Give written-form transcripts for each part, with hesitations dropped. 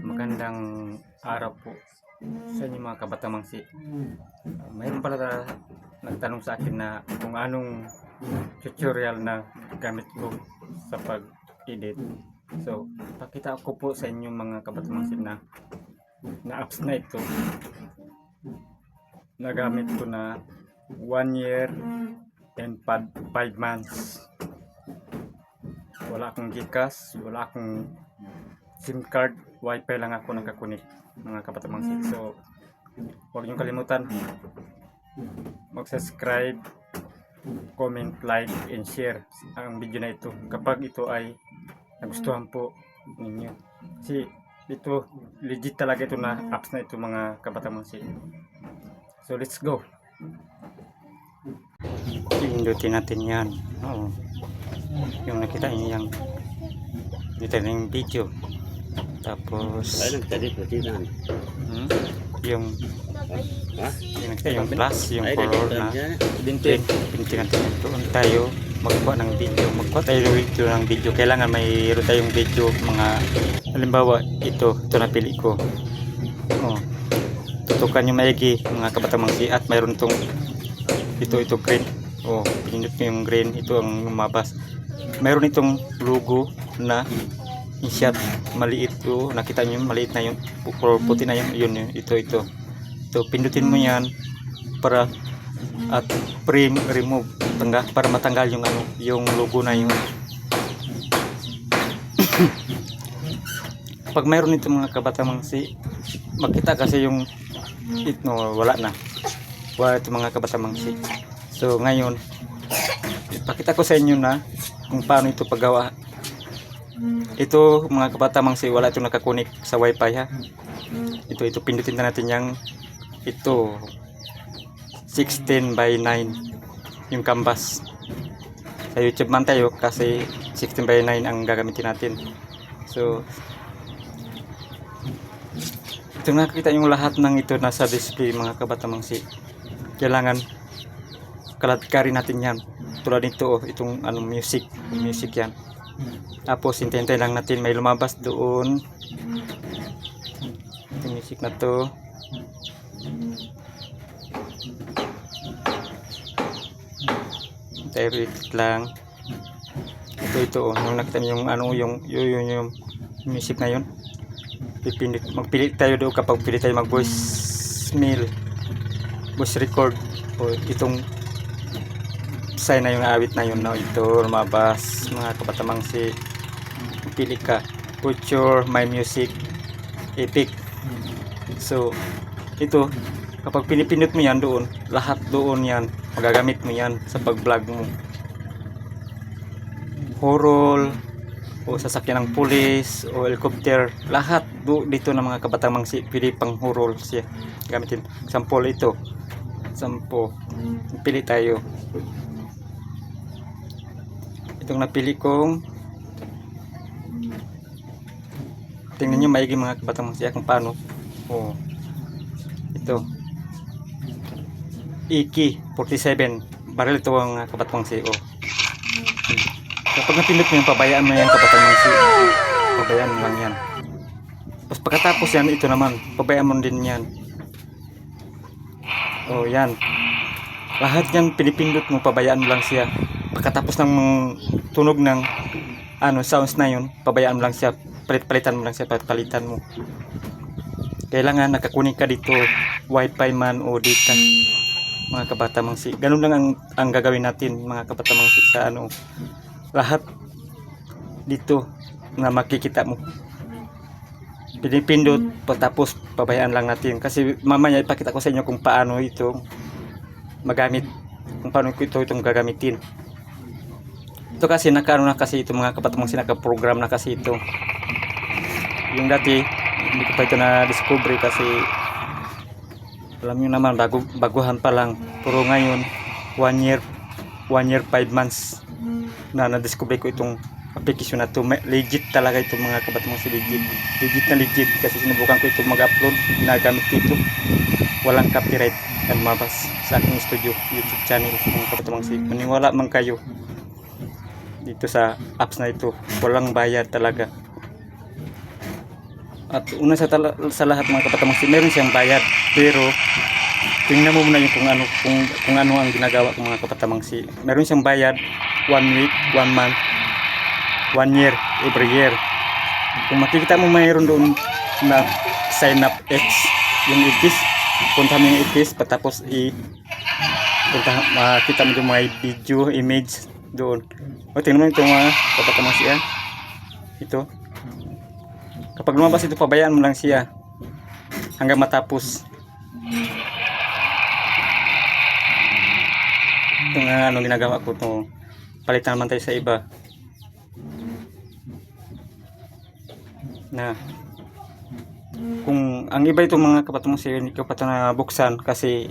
Magandang araw po sa inyo mga kabatang mangsi. Mayroon pala nagtanong sa akin na kung anong tutorial na gamit ko sa pag-edit. So, pakita ko po sa inyo mga kabatang mangsi na apps na ito na gamit ko na 1 year and 5 months. Wala akong GCash, wala akong SIM card, wifi lang ako nakakunik mga kabatang mangsi. So, huwag niyong kalimutan mag-subscribe, comment, like, and share ang video na ito kapag ito ay nagustuhan po ninyo. Kasi ito, legit talaga ito na apps na ito mga kabatang mangsi. So, let's go. Pindutin natin yan. Oo. Yung nakita niyo yung dito na yung video. Tapos yung nakita yung plus, yung color na pindutin natin. Doon tayo magkuha ng video. Kailangan mayroon tayong video, mga halimbawa ito napili ko. Tutukan yung maigi mga kabatang mangsi at mayroon tong ito green. Pinindot nyo yung green, ito ang lumabas. Mayroon itong logo na in-shot, maliit to. Nakita nyo maliit na yun, puti na yun, ito. Pindutin mo yan para at remove para matanggal yung logo na yun. Pag mayroon ito mga kabatang mangsi, makita kasi yung wala ito mga kabatang mangsi. So ngayon ipakita ko sa inyo na kung paano ito paggawa. Ito mga kabatang mangsi, wala itong nakakunik sa wifi ha. Ito pindutin na natin yung ito 16 by 9 yung canvas. Sa YouTube man tayo kasi 16 by 9 ang gagamitin natin. So ito nakikita yung lahat ng ito nasa display mga kabatang mangsi. Kailangan kaladkarin natin yan. Tulad nito itong music yan. Tapos hintay lang natin may lumabas doon. Itong music na to. Hintay lang. Ito nung nakita niyo yung music na yun. Magpili tayo doon kapag pili tayo mag voice record itong sign na yung awit na yun ito lumabas mga kabatang mangsi. Pili ka picture my music epic. So ito kapag pinipindot mo yan doon, lahat doon yan magagamit mo yan sa pag vlog mo, horror o sasakyan ng pulis o helicopter, lahat dito na mga kabatang mangsi. Pili pang horror siya gamitin. Example ito, pili tayo itong napili kong. Tingnan nyo maigi mga kabatang mangsi kung paano. Ito Iki 47 baril ito ang kabatang mangsi. Kapag napindot mo yan, pabayaan mo yan kabatang mangsi. Pabayaan mo lang yan. Tapos pagkatapos yan, ito naman pabayaan mo din yan. Yan lahat yan pinipindot mo, pabayaan mo lang siya. Pagkatapos ng tunog ng sounds na yun, pabayaan mo lang siya. Palitan mo lang siya, palitan mo. Kailangan nakakunik ka dito, wifi man o data mga kabatang mangsi. Ganun lang ang gagawin natin mga kabatang mangsi sa lahat dito na makikita mo. Pinipindot, tapos pabayaan lang natin. Kasi mamaya ipakita ko sa inyo kung paano ito magamit, kung paano itong gagamitin. Ito kasi nakaano na kasi ito mga kabatang mangsi, naka-program na kasi ito. Yung dati hindi ko pa ito na discover kasi alam nyo naman baguhan pa lang. Pero ngayon 1 year 5 months na na-discover ko itong application na to. Legit talaga ito mga kabatang mangsi, legit kasi sinubukan ko ito mag-upload, ginagamit ko ito, walang copyright na lumabas sa aking studio YouTube channel mga kabatang mangsi. Maniwala man kayo dito sa apps na ito, walang bayad talaga. At una sa lahat mga kapatamangsi, meron siyang bayad. Pero tingnan mo muna yung kung ano ang ginagawa ng mga kapatamangsi. Meron siyang bayad 1 week, 1 month, 1 year, every year. Kung makikita mo mayroon doon na sign up X, yung X, punta mo yung X, patapos makita mo yung mga video, image doon. O tingnan mo ito mga kapatamangsi yan. Ito. Kapag lumabas ito, pabayaan mo lang siya hanggang matapos. Ito nga ginagawa ko to. Palitan naman tayo sa iba. Na kung ang iba itong mga kapatamangsi, hindi ko pa ito nabuksan kasi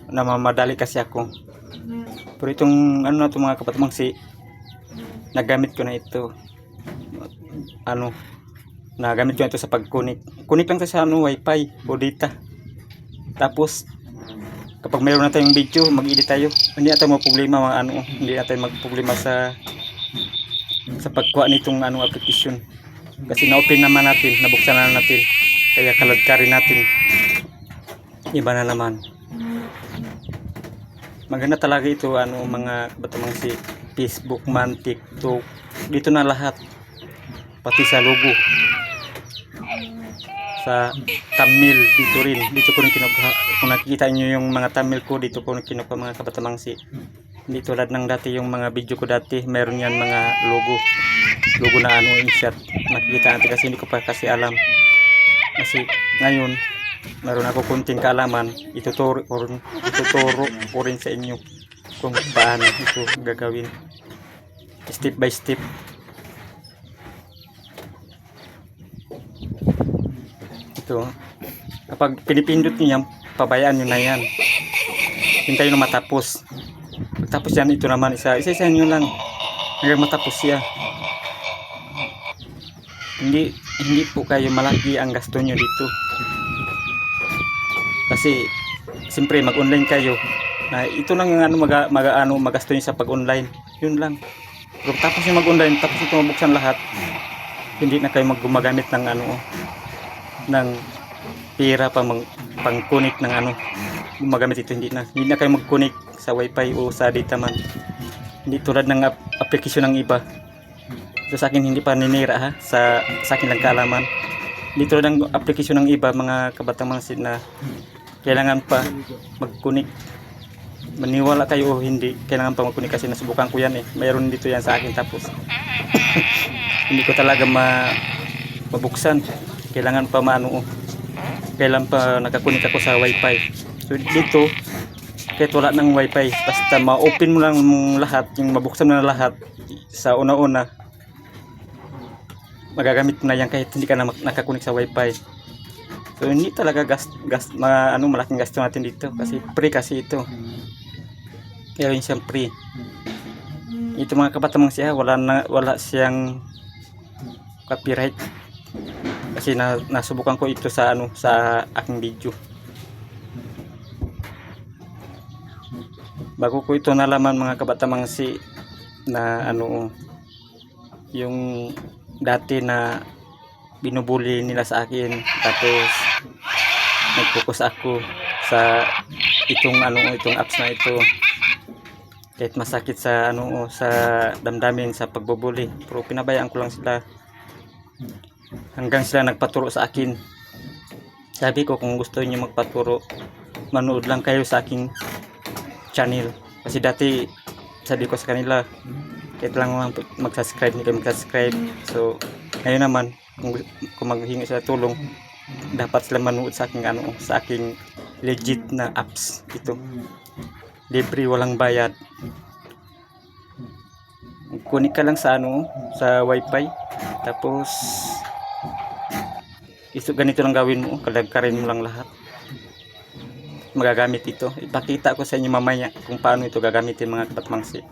namamadali kasi ako. Pero itong itong mga kapatamangsi, nagamit ko na ito. Nagamit ko na ito sa pagkunik. Kunik lang sa wifi o data. Tapos kapag mayroon na tayong video, mag-edit tayo. Hindi natin magproblema hindi natin magproblema sa pagkuha nitong application. Kasi na-open naman natin, nabuksan na natin. Kaya kaladkarin natin. Iba na naman. Maganda talaga ito mga kapatamangsi, Facebook man, TikTok, dito na lahat. Pati sa logo. Sa thumbnail dito rin. Dito ko rin kinukuha. Kung nakikita niyo yung mga thumbnail ko, dito ko rin kinukuha mga kapatamangsi. Hindi tulad ng dati yung mga video ko dati, meron yan mga logo na insert. Nakikita natin kasi hindi ko pa kasi alam. Kasi ngayon meron ako kunting kaalaman, ituturo ko rin sa inyo kung paano ito gagawin step by step. Ito, kapag pinipindot niyo yan, pabayaan nyo na yan, hintayin na matapos. Pagtapos yan, ito naman isa nyo lang hanggang matapos siya. Hindi po kayo malaki ang gasto nyo dito. Kasi siyempre mag-online kayo. Na ito lang yung magasto nyo sa pag-online. Yun lang. Pero tapos yung mag-online, tapos ito mabuksan lahat, hindi na kayo gumagamit ng ng pera pang-connect ng gumagamit ito, hindi na kayo mag-connect sa wifi o sa data man. Hindi tulad ng application ng iba. So sa akin hindi pa ninira sa akin lang kaalaman. Dito lang ng application ng iba mga kabatamangsi na kailangan pa mag-connect. Maniwala kayo o hindi, kailangan pa mag-connect kasi nasubukan ko yan mayroon dito yan sa akin tapos hindi ko talaga mabuksan. Kailangan pa kailan pa nakakunik ako sa wifi. So dito kahit wala ng wifi, basta ma-open mo lang lahat, yung mabuksan mo na lahat sa una-una, magagamit mo na yan kahit hindi ka na nakakunik sa wifi. So hindi talaga malaking gasto natin dito kasi free kasi ito. Kaya yun siyang free. Ito mga kabatamangsi wala siyang copyright. Kasi nasubukan ko ito sa sa aking video. Bago ko ito nalaman mga kabatamangsi na yung dati na binubuli nila sa akin, tapos nag-focus ako sa itong apps na ito. Kahit masakit sa sa damdamin sa pagbubuli, pero pinabayaan ko lang sila hanggang sila nagpaturo sa akin. Sabi ko kung gusto niyo magpaturo, manood lang kayo sa aking channel. Kasi dati sabi ko sa kanila kahit lang mag-subscribe, hindi kayo mag-subscribe. So ngayon naman kung maghingi sila tulong, dapat sila manood sa aking sa aking legit na apps. Ito libre, walang bayad. Kunik ka lang sa sa wifi, tapos ganito lang gawin mo, kalagkarin mo lang lahat, magagamit ito. Ipakita ko sa inyo mamaya kung paano ito gagamitin mga kabatamangsi.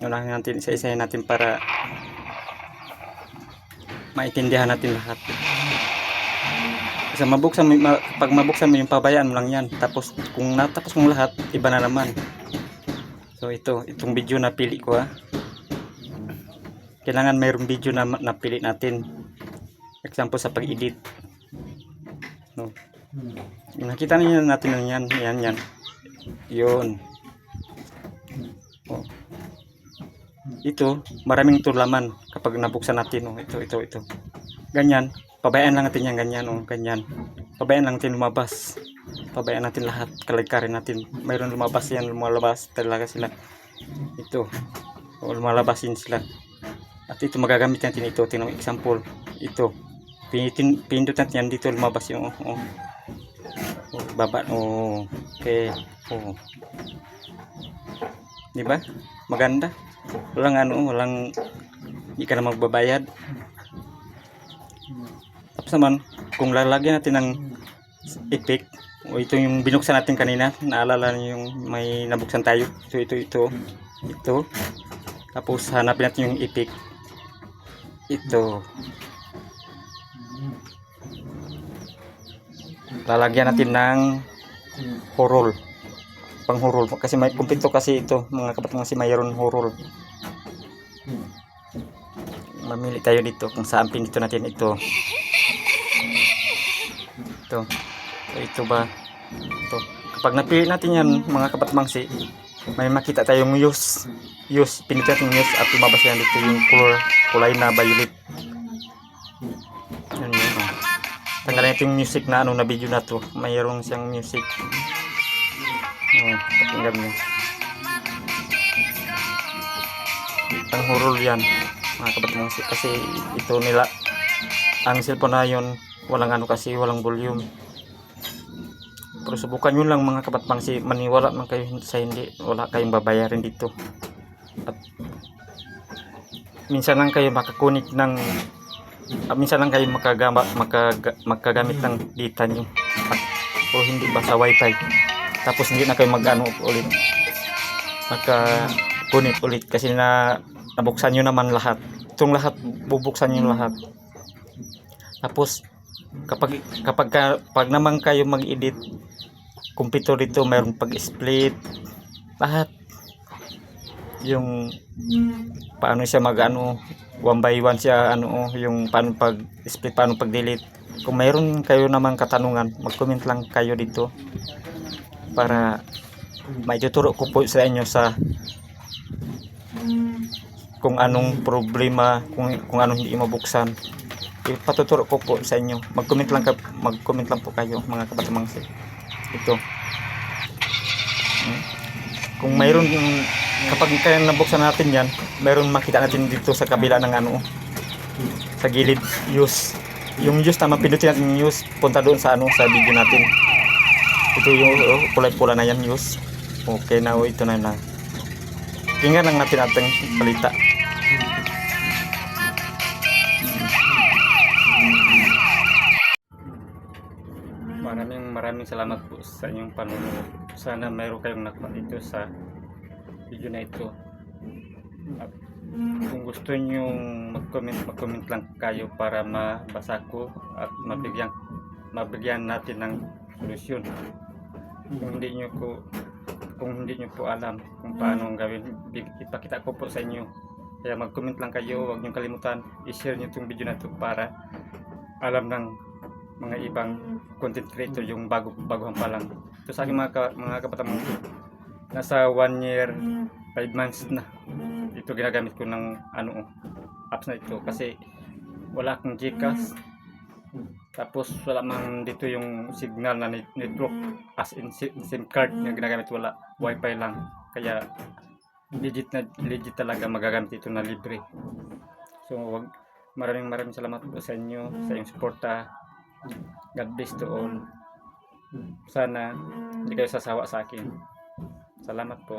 Unahin natin, isa-isahin natin para maintindihan natin lahat. Kasi pag mabuksan mo yung pabayaan mo lang yan, tapos kung natapos mo lahat, iba na naman. So itong video na pili ko kailangan mayroong video na napili natin. Example sa pag-edit. No. Nakita niyo natin yan, yan. Yun. Oh. Ito, maraming tulaman kapag nabuksan natin. Oh, ito. Ganyan. Pabayaan lang natin yan, ganyan. Oh, ganyan. Pabayaan lang natin lumabas. Pabayaan natin lahat. Kalagkarin natin. Mayroon lumabas yan, lumalabas talaga sila. Ito. Oh, lumalabas yun sila. At ito, magagamit natin ito. Tingnan mo, example. Ito. Pindot natin yan dito, lumabas yung baba. Okay. Di ba? Maganda. Walang hindi ka na magbabayad. Tapos naman, kung lalagyan natin ng effect, ito yung binuksan natin kanina, naalala niyo yung may nabuksan tayo. Ito. Tapos hanapin natin yung effect. Ito. Lalagyan natin ng horol, panghurol, kasi may kumpleto kasi ito mga kapatid, kasi mayroon horol. Mamili tayo dito kung saan pinito natin ito ba ito. Kapag napili natin yan mga kapatmangsi, may makita tayong use, pinito natin use at lumabas yan dito yung kulay na violet. Yan yun. Tanggalin natin yung music na na video na to. Mayroon siyang music. Pakinggan nyo. Ang horror yan mga kapatid, kasi ito nila ang cellphone na yun, walang kasi walang volume. Pero subukan nyo lang mga kapatid, maniwala man kayo sa hindi, wala kayong babayarin dito. At minsan lang kayo makakunik ng minsan lang kayo makagamit ng data nyo, o hindi ba sa wifi, tapos hindi na kayo ulit makakunit ulit, kasi nabuksan nyo naman lahat. Itong lahat bubuksan nyo lahat. Tapos kapag naman kayo mag-edit, computer dito mayroong pag-split lahat, yung paano siya one by one siya, yung paano pag-split, paano pag-delete. Kung mayroon kayo namang katanungan, mag-comment lang kayo dito para maituturo ko po sa inyo sa kung anong problema, kung anong hindi mabuksan. Ipatuturo ko po sa inyo. Mag-comment lang po kayo mga kapatid. Ito. Kung mayroon, kapag kaya nabuksan natin yan, mayroon makita natin dito sa kabila ng sa gilid, use. Yung use na mapindutin natin yung use, punta doon sa sa video natin. Ito yung kulay-pula na yan, use. Okay na, ito na. Tingnan lang natin ating balita. Maraming salamat po sa inyong panonood. Sana mayroon kayong nakuha dito sa video na ito. At kung gusto nyo mag-comment lang kayo para mabasa ko at mabigyan natin ng solusyon. Kung hindi nyo po alam kung paano gawin, ipakita ko po sa inyo. Kaya mag-comment lang kayo, huwag nyo kalimutan i-share nyo itong video na ito para alam ng mga ibang content creator yung baguhan pa lang. Ito sa aking mga kapatid, nasa 1 year 5 months na ito ginagamit ko ng apps na ito, kasi wala akong Gcash, tapos wala man dito yung signal na network, as in SIM card na ginagamit, wala, wifi lang. Kaya legit talaga magagamit ito na libre. So maraming salamat po sa inyo, sa inyong suporta. God bless to all. Sana hindi kayo sasawa sa akin. Salamat po.